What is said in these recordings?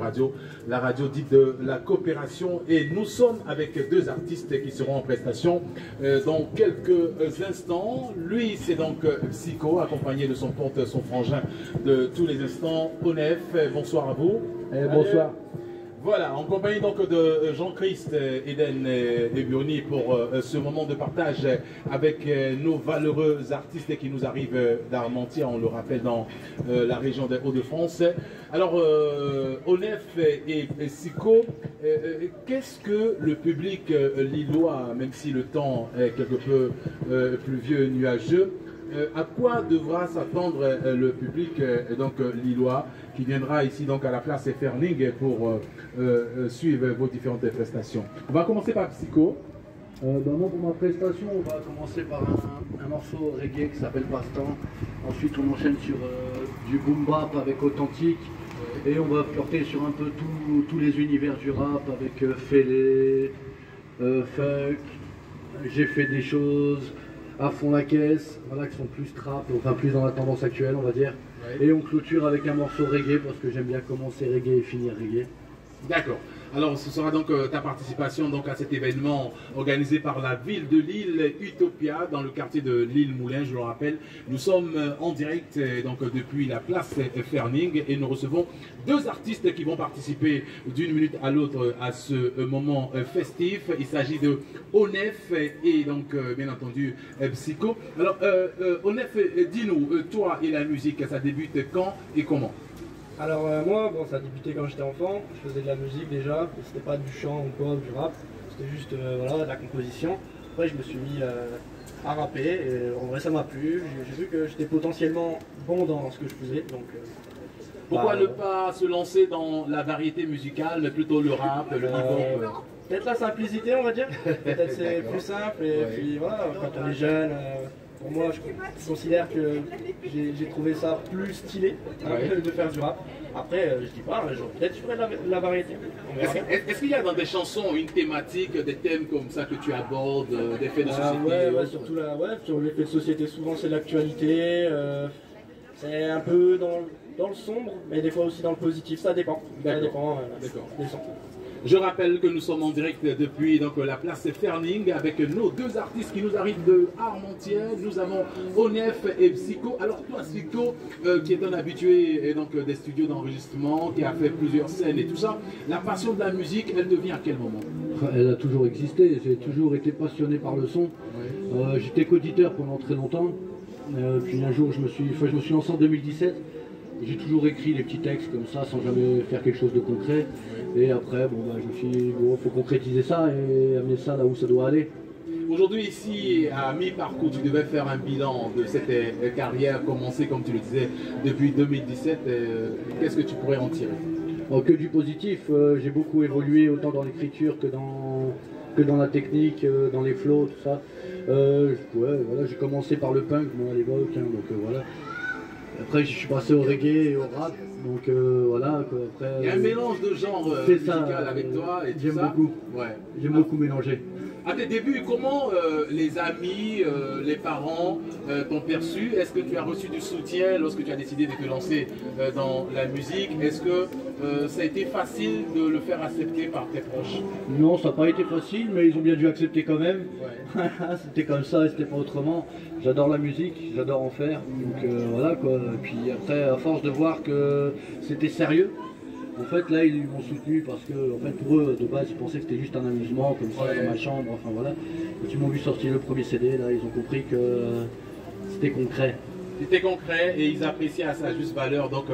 Radio, la radio dite de la coopération. Et nous sommes avec deux artistes qui seront en prestation dans quelques instants. Lui, c'est donc Psycho, accompagné de son pote, son frangin de tous les instants, Onef. Bonsoir à vous. Bonsoir. Voilà, en compagnie donc de Jean-Christ, Eden et Bioni pour ce moment de partage avec nos valeureux artistes qui nous arrivent d'Armentières, on le rappelle, dans la région des Hauts-de-France. Alors, Onef et Psycho, qu'est-ce que le public lillois, même si le temps est quelque peu pluvieux, nuageux, à quoi devra s'attendre le public donc lillois qui viendra ici donc à la place Ferning pour suivre vos différentes prestations? On va commencer par Psycho. Moi, pour ma prestation, on va commencer par un morceau reggae qui s'appelle Passe-temps. Ensuite, on enchaîne sur du boom bap avec Authentique. Et on va porter sur un peu tous les univers du rap avec Félé, Funk. J'ai fait des choses à fond la caisse, voilà, qui sont plus trap, enfin plus dans la tendance actuelle, on va dire. Ouais. Et on clôture avec un morceau reggae parce que j'aime bien commencer reggae et finir reggae. D'accord. Alors ce sera donc ta participation donc à cet événement organisé par la ville de Lille, Utopia, dans le quartier de Lille-Moulin, je le rappelle. Nous sommes en direct donc depuis la place Ferning et nous recevons deux artistes qui vont participer d'une minute à l'autre à ce moment festif. Il s'agit de Onef et donc bien entendu Psycho. Alors Onef, dis-nous, toi et la musique, ça débute quand et comment? Alors moi, bon, ça a débuté quand j'étais enfant, je faisais de la musique déjà, c'était pas du chant ou quoi, ou du rap, c'était juste voilà, de la composition. Après je me suis mis à rapper et en vrai ça m'a plu, j'ai vu que j'étais potentiellement bon dans ce que je faisais. Donc, pourquoi ne pas se lancer dans la variété musicale, mais plutôt le rap, le hip-hop? Peut-être la simplicité on va dire, peut-être c'est plus simple et puis voilà, quand on est jeune. Pour moi, je considère que j'ai trouvé ça plus stylé de faire du rap. Après, je dis pas, peut-être je ferai de la variété. Est-ce qu'il y a dans des chansons une thématique, des thèmes comme ça que tu abordes, des faits de société? Ouais, surtout sur les faits de société, souvent c'est l'actualité. C'est un peu dans le sombre, mais des fois aussi dans le positif, ça dépend. Ça dépend des sons. Je rappelle que nous sommes en direct depuis donc, la place Ferning avec nos deux artistes qui nous arrivent de Armentières. Nous avons Onef et Psycho. Alors toi Psycho, qui est un habitué et donc, des studios d'enregistrement, qui a fait plusieurs scènes et tout ça, la passion de la musique, elle devient à quel moment? Elle a toujours existé, j'ai toujours été passionné par le son. J'étais qu'auditeur pendant très longtemps. Puis un jour je me suis lancé en 2017. J'ai toujours écrit des petits textes comme ça sans jamais faire quelque chose de concret. Et après, bon, je me suis dit, bon, faut concrétiser ça et amener ça là où ça doit aller. Aujourd'hui, ici, à mi-parcours, tu devais faire un bilan de cette carrière commencée, comme tu le disais, depuis 2017. Qu'est-ce que tu pourrais en tirer? Que du positif. J'ai beaucoup évolué autant dans l'écriture que dans la technique, dans les flows, tout ça. Voilà, j'ai commencé par le punk, moi, à l'époque, hein, donc voilà. Après, je suis passé au reggae et au rap, donc voilà. Après, il y a un mélange de genres musical avec toi et tout ça. J'aime beaucoup. Ouais. J'aime beaucoup mélanger. À tes débuts, comment les amis, les parents t'ont perçu? Est-ce que tu as reçu du soutien lorsque tu as décidé de te lancer dans la musique? Est-ce que ça a été facile de le faire accepter par tes proches? Non, ça n'a pas été facile, mais ils ont bien dû accepter quand même. Ouais. C'était comme ça et c'était pas autrement. J'adore la musique, j'adore en faire, donc voilà quoi. Et puis après, à force de voir que c'était sérieux, en fait là ils m'ont soutenu parce que en fait, pour eux de base ils pensaient que c'était juste un amusement comme ça dans ma chambre, enfin voilà. Quand ils m'ont vu sortir le premier CD, là ils ont compris que c'était concret. C'était concret et ils appréciaient à sa juste valeur donc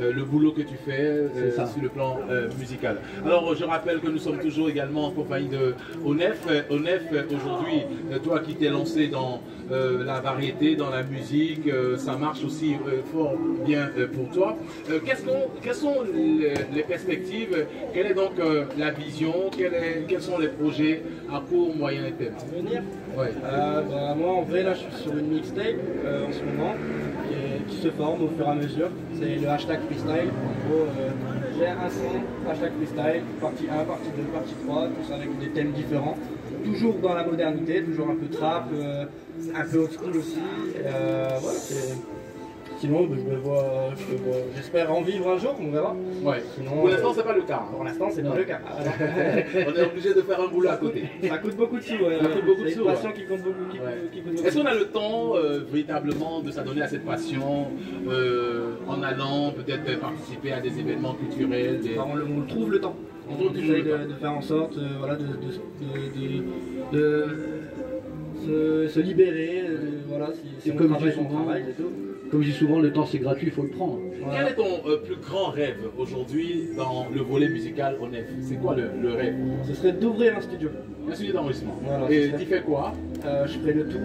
le boulot que tu fais sur le plan musical. Alors je rappelle que nous sommes toujours également en compagnie de Onef. Onef, aujourd'hui, toi qui t'es lancé dans la variété, dans la musique, ça marche aussi fort bien pour toi. Quelles sont les perspectives? Quelle est donc la vision? Quels sont les projets à court, moyen et terme? À venir moi en vrai là je suis sur une mixtape en ce moment qui se forme au fur et à mesure. C'est le hashtag freestyle. En gros, j'ai un son, hashtag freestyle, partie 1, partie 2, partie 3, tout ça avec des thèmes différents. Toujours dans la modernité, toujours un peu trap, un peu old school aussi. Voilà, sinon, je me vois, j'espère en vivre un jour, on verra. Ouais. Sinon, Pour l'instant, c'est pas le cas. pour l'instant, c'est pas le cas. On est obligé de faire un boulot à côté. Ça coûte beaucoup de sous, ouais. Ça coûte beaucoup de C'est sous, une ouais. passion qui compte beaucoup. Qui coûte beaucoup. Est-ce qu'on a le temps véritablement de s'adonner à cette passion en allant peut-être participer à des événements culturels Enfin, on trouve le temps. On trouve toujours essaye le temps. de faire en sorte voilà, de se libérer. Voilà, si Et on comme travaille, je dis on souvent, travaille et tout. Comme je dis souvent, le temps c'est gratuit, il faut le prendre. Quel est ton plus grand rêve aujourd'hui dans le volet musical au Nef? C'est quoi le rêve? Ce serait d'ouvrir un studio. Un studio d'enregistrement. Voilà, Et c'est ça. tu fais quoi? Je ferai le tout,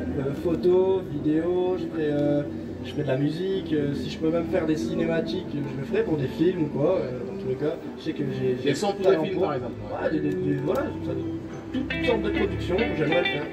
photo, vidéo, je ferai de la musique, si je peux même faire des cinématiques, je le ferai pour des films ou quoi, dans tous les cas. Je sais que j'ai Des sons pour des talent films par exemple. Ouais, voilà, toutes sortes de productions, j'aimerais le faire.